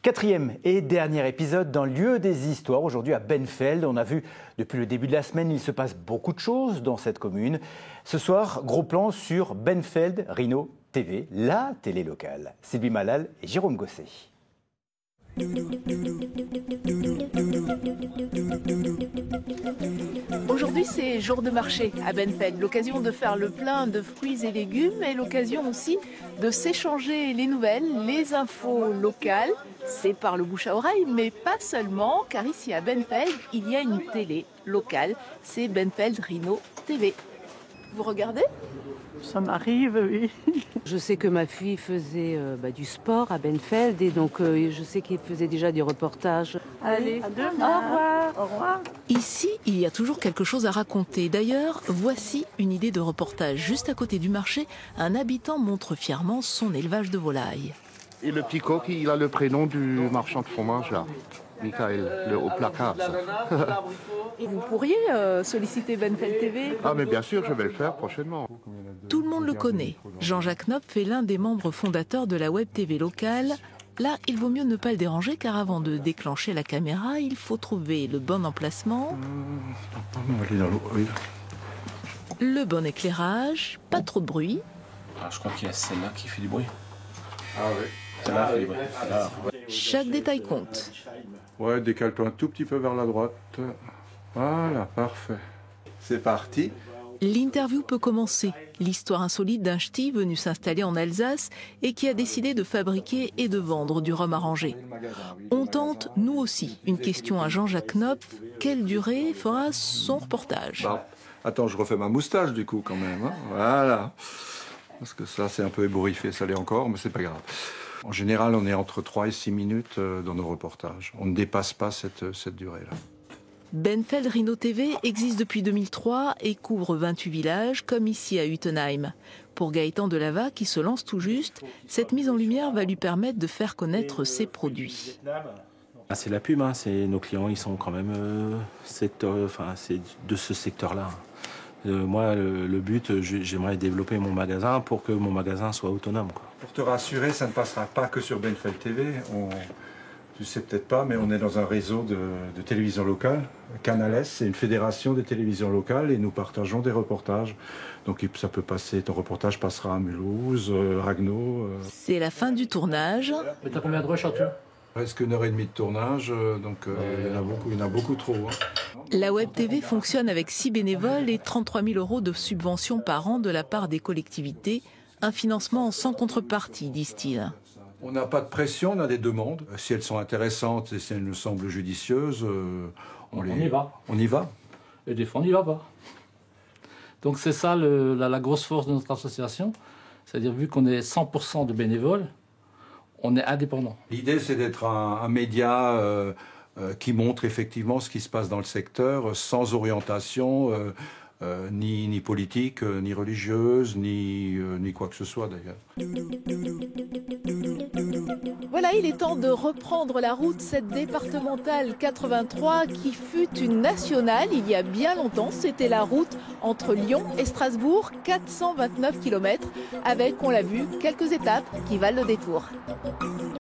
Quatrième et dernier épisode dans le lieu des histoires, aujourd'hui à Benfeld. On a vu depuis le début de la semaine, il se passe beaucoup de choses dans cette commune. Ce soir, gros plan sur Benfeld Rhino TV, la télé locale. Sylvie Malal et Jérôme Gosset. Aujourd'hui, c'est jour de marché à Benfeld, l'occasion de faire le plein de fruits et légumes et l'occasion aussi de s'échanger les nouvelles, les infos locales. C'est par le bouche à oreille, mais pas seulement, car ici à Benfeld, il y a une télé locale, c'est Benfeld Rhino TV. Vous regardez ? Ça m'arrive, oui. Je sais que ma fille faisait du sport à Benfeld et donc je sais qu'elle faisait déjà des reportages. Allez, à demain. Au revoir. Au revoir. Ici, il y a toujours quelque chose à raconter. D'ailleurs, voici une idée de reportage. Juste à côté du marché, un habitant montre fièrement son élevage de volailles. Et le petit coq, il a le prénom du marchand de fromage, là. Michael, le haut placard. Ça. Et vous pourriez solliciter Benfeld TV ? Ah, mais bien sûr, je vais le faire prochainement. Tout le monde le connaît. Jean-Jacques Knopf est l'un des membres fondateurs de la web TV locale. Là, il vaut mieux ne pas le déranger car avant de déclencher la caméra, il faut trouver le bon emplacement, le bon éclairage, pas trop de bruit. Ah, je crois qu'il y a celle-là qui fait du bruit. Ah oui. Celle-là fait du bruit. Là. Chaque détail compte. Ouais, décale-toi un tout petit peu vers la droite. Voilà, parfait. C'est parti. L'interview peut commencer. L'histoire insolite d'un ch'ti venu s'installer en Alsace et qui a décidé de fabriquer et de vendre du rhum arrangé. On tente, nous aussi, une question à Jean-Jacques Knopf. Quelle durée fera son reportage ? Bon. Attends, je refais ma moustache du coup quand même. Hein. Voilà. Parce que ça, c'est un peu ébouriffé, ça l'est encore, mais c'est pas grave. En général, on est entre 3 et 6 minutes dans nos reportages. On ne dépasse pas cette durée-là. Benfeld Rhino TV existe depuis 2003 et couvre 28 villages, comme ici à Utenheim. Pour Gaëtan Delava, qui se lance tout juste, cette mise en lumière va lui permettre de faire connaître ses produits. Ah, c'est la pub, hein. C'est nos clients, ils sont quand même c'est de ce secteur-là. Moi, le but, j'aimerais développer mon magasin pour que mon magasin soit autonome, quoi. Pour te rassurer, ça ne passera pas que sur Benfeld TV. Tu sais peut-être pas, mais on est dans un réseau de télévision locale. Canal S, c'est une fédération des télévisions locales et nous partageons des reportages. Donc ça peut passer, ton reportage passera à Mulhouse, Ragno. C'est la fin du tournage. Mais t'as combien de rushs en tout ? Presque 1h30 de tournage, donc il y en a beaucoup trop. Hein. La Web TV fonctionne avec 6 bénévoles et 33 000 € de subventions par an de la part des collectivités. Un financement sans contrepartie, disent-ils. On n'a pas de pression, on a des demandes. Si elles sont intéressantes et si elles nous semblent judicieuses, on y va. On y va. Et des fois, on n'y va pas. Donc c'est ça la grosse force de notre association. C'est-à-dire, vu qu'on est 100% de bénévoles, on est indépendant. L'idée, c'est d'être un média qui montre effectivement ce qui se passe dans le secteur, sans orientation, ni politique, ni religieuse, ni quoi que ce soit d'ailleurs. Voilà, il est temps de reprendre la route, cette départementale 83 qui fut une nationale il y a bien longtemps. C'était la route entre Lyon et Strasbourg, 429 km, avec, on l'a vu, quelques étapes qui valent le détour.